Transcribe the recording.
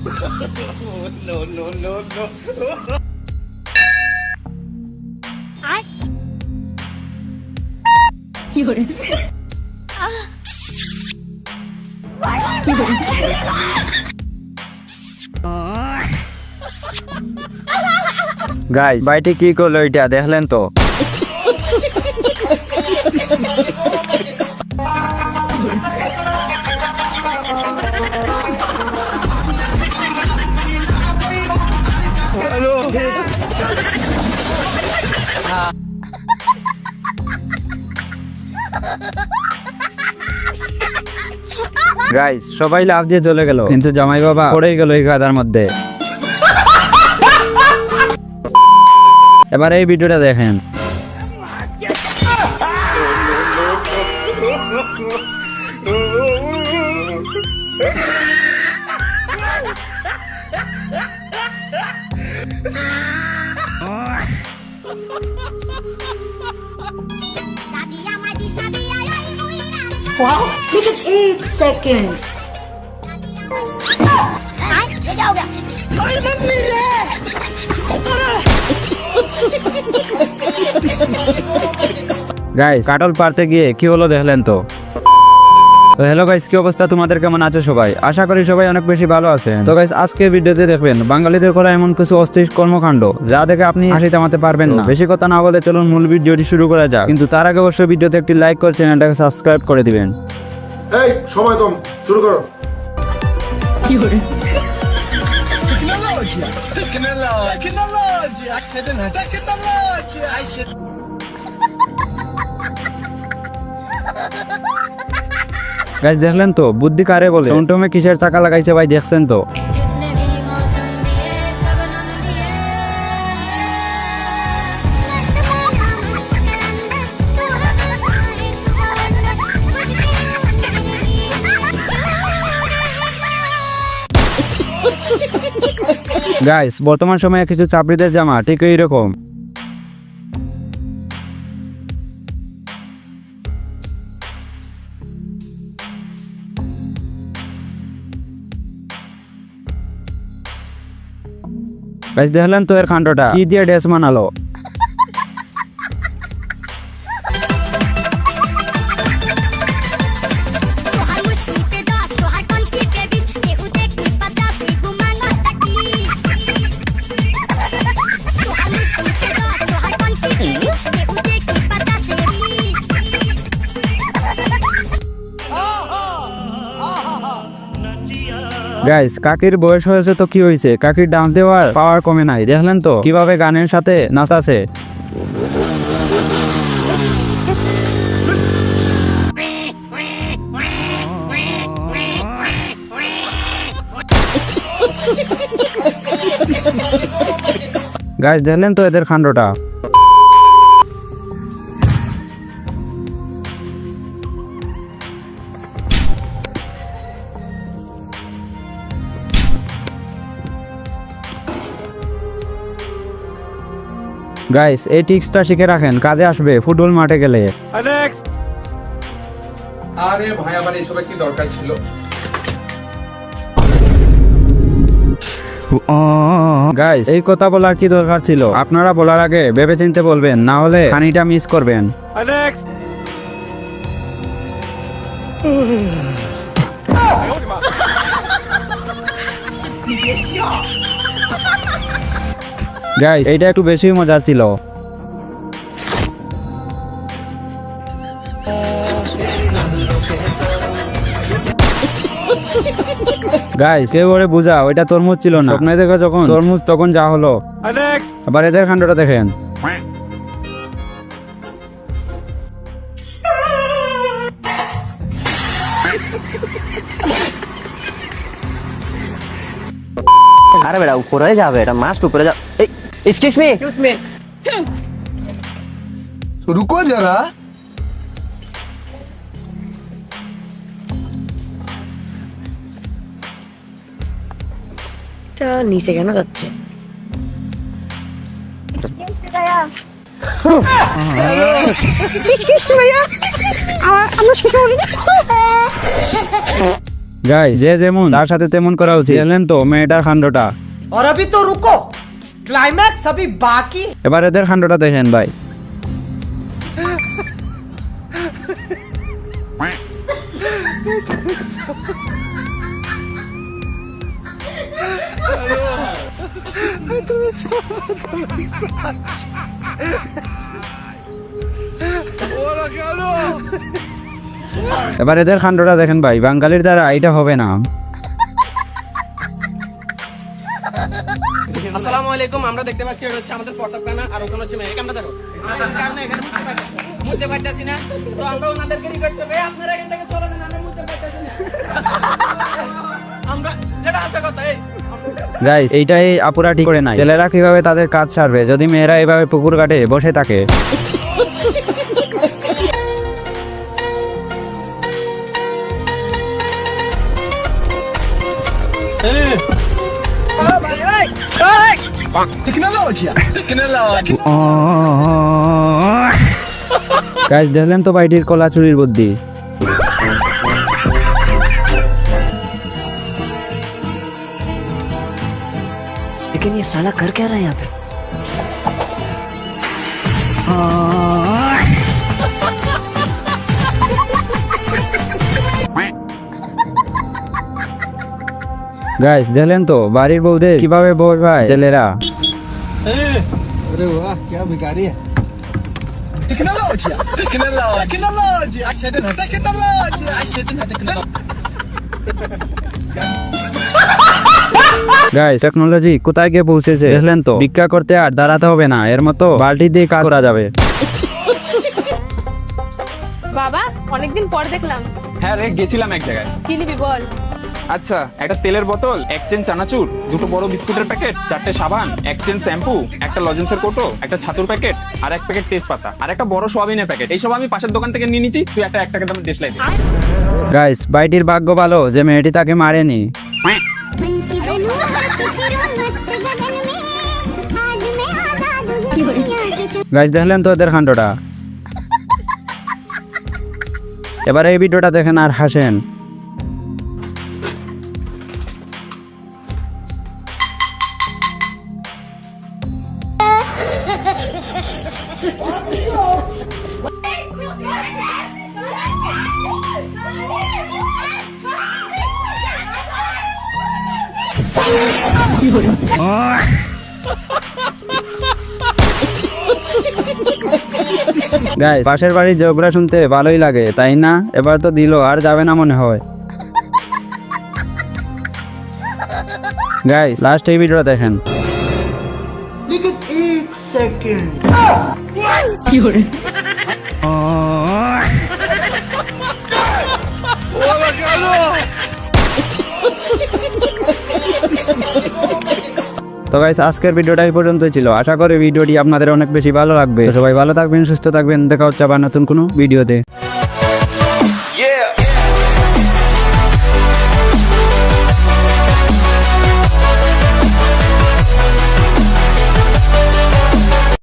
No, no, no, no. Guys বাইটি কি করলো এটা দেখলেন তো? গাইস সবাই লাফ দিয়ে চলে গেল, কিন্তু জামাই বাবা পড়েই গেল এই কাদার মধ্যে। এবার এই ভিডিওটা দেখেন। Wow, look at 8 seconds. ये क्या हो गया? গাইস কাটল পারতে গিয়ে কি হলো দেখলেন তো? হ্যালো গাইস, কি অবস্থা তোমাদের, কেমন আছো সবাই? আশা করি সবাই অনেক বেশি ভালো আছেন। তো গাইস আজকে ভিডিওতে দেখবেন বাঙালিদের করা এমন কিছু অস্থির কর্মকাণ্ড যা দেখে আপনি হাসি থামাতে পারবেন না। বেশি কথা না বলে চলুন মূল ভিডিওটি শুরু করা যাক, কিন্তু তার আগে অবশ্যই ভিডিওতে একটি লাইক করে চ্যানেলটাকে সাবস্ক্রাইব করে দিবেন। এই সময় কম, শুরু করো। গাইস দেখলেন তো বুদ্ধি কারে বলে? টমটমে কিসের চাকা লাগাইছে ভাই, দেখছেন তো? जितने भी मौसम दिए सबनम दिए গাইস বর্তমান সময়ে কিছু চাপড়িদের জামা ঠিক এইরকম। গাইস দেখলেন তো এর কাণ্ডটা, কি দিয়ে ড্রেস বানালো? तोहार मुस्की पे दास तोहार टंकी पे बीच केहू देखी 50 गुमाना तकी तोहार मुस्की पे दास तोहार टंकी पे बीच केहू देखी 50 গাইস কাকির বয়স হয়েছে তো কি হয়েছে, কাকির ডান্স দেওয়ার পাওয়ার কমে নাই। দেখলেন তো কিভাবে গানের সাথে নাচাছে। গাইস দেখলেন তো এদের কাণ্ডটা। গাইস এই টিক্সটা শিখে রাখেন, কাজে আসবে ফুটবল মাঠে গেলে। আরে ভাই আমার এইসবের কি দরকার ছিল? গাইস এই কথা বলার কি দরকার ছিল? আপনারা বলার আগে ভেবে চিন্তে বলবেন, না হলে খানিটা মিস করবেন। গাইস এইটা একটু বেশি মজার ছিল। গাইস কেউ ওরে বুঝা, ওইটা তরমুজ ছিল না। স্বপ্নে দেখো যখন তরমুজ, তখন যা হলো। আবার এদের কাণ্ডটা দেখেন। আরে বেটা উপরে যাবে, এটা মাস্ট উপরে যাও। এই এক্সকিউজ মি, রুকো যারা। নিচে কেন যাচ্ছে? গাইস যে যেমন তার সাথে তেমন করা উচিত, দেখলেন তো মেয়েটার কাণ্ডটা। और अभी तो रुको, क्लाइमैक्स अभी बाकी। এবার এদের কাণ্ডটা দেখেন ভাই। এবার এদের কাণ্ডটা দেখেন ভাই, বাঙালির দ্বারা এটা হবে না। আসসালামু আলাইকুম। আমরা দেখতে পাচ্ছি এটা হচ্ছে আমাদের প্রসাবখানা, আর ওখানে হচ্ছে মেয়ে। আমরা দেখো আমাদের কারণে এখানে মুছতে পারতেছি না, তো আমরা ওনাদেরকে রিকোয়েস্ট করব আপনারা এখান থেকে চলে যান, আমরা মুছতে পারতেছি না। আমরা যেটা আছে কথা এই গাইস এইটাই আপুরা ঠিক করে নাই। ছেলেরা কিভাবে তাদের কাজ ছাড়বে যদি মেয়েরা এভাবে পুকুর ঘাটে বসে থাকে? গাইস দেখলেন তো বাইটির কলা চুরির বুদ্ধি। लेकिन ये साला कर क्या रहा है यहाँ पे? গাইস দেখলেন তো বাড়ির বউদের কিভাবে বই ভাই ছেলেরা। গাইস টেকনোলজি কোথায় গিয়ে পৌঁছেছে দেখলেন তো। ভিক্ষা করতে আর দাঁড়াতে হবে না, এর মতো বালতি দিয়ে কাজ করা যাবে। বাবা অনেকদিন পর দেখলাম। হ্যাঁ রে, গেছিলাম এক জায়গায়। কি নিবি বল? আচ্ছা, একটা তেলের বোতল, এক চেন চানাচুর, দুটো বড় বিস্কুটের প্যাকেট, চারটে সাবান, এক চেন শ্যাম্পু, একটা লজেন্সের কোটো, একটা ছাতুর প্যাকেট, আর এক প্যাকেট তেজপাতা, আর একটা বড় সোয়াবিনের প্যাকেট। এইসব আমি পাশের দোকান থেকে নিয়ে নিচ্ছি, তুই একটা 1 টাকা দামের দেশলাই দে। গাইস বাইটির ভাগ্য ভালো যে মেয়েটি তাকে মারেনি। গাইস দেখলেন তো এদের কাণ্ডটা। এবার এই ভিডিওটা দেখেন আর হাসেন। গাইস পাশের বাড়ির ঝগড়া শুনতে ভালোই লাগে তাই না? এবার তো দিল আর যাবে না মনে হয়। গাইস লাস্ট এই ভিডিওটা দেখেন। लेकिन एक सेकंड। তো গাইস আজকের ভিডিওটা এই পর্যন্তই ছিল। আশা করি ভিডিওটি আপনাদের অনেক বেশি ভালো লাগবে। তো সবাই ভালো থাকবেন, সুস্থ থাকবেন, দেখা হচ্ছে আবার নতুন কোনো ভিডিওতে।